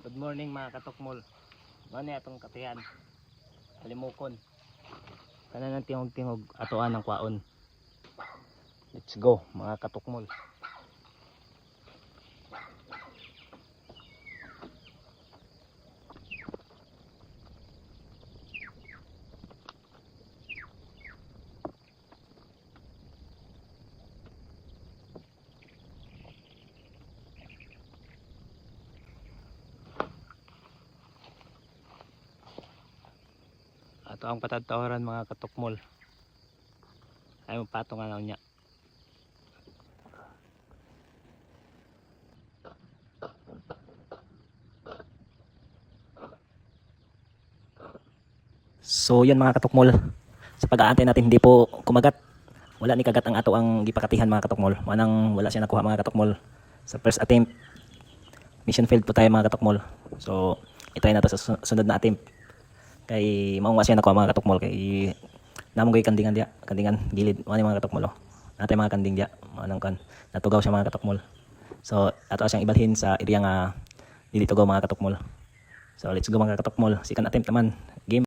Good morning mga katukmol. Mani atong katihan. Halimukon. Kanan ng tingog-tingog atoan ng kwaon. Let's go mga katukmol. Ato ang patatawaran mga katukmol. Ay mapatungan na niya. So yun mga katukmol, sa pag-aantay natin hindi po kumagat. Wala ni kagat ang ato ang gipakatihan mga katukmol. Manang wala siya nakuha mga katukmol. Sa first attempt, mission failed po tayo mga katukmol. So itry na to sa sunod na attempt. Kay maunga siya nakuha mga katukmol. Kay namong gay kandingan dia, kandingan gilid. Ano mga katukmol oh. Natay mga kanding dia, manang kan natugaw siya mga katukmol. So ato siyang ibalhin sa area nga dili tugaw mga katukmol. So let's go mga katukmol. Second attempt naman. Game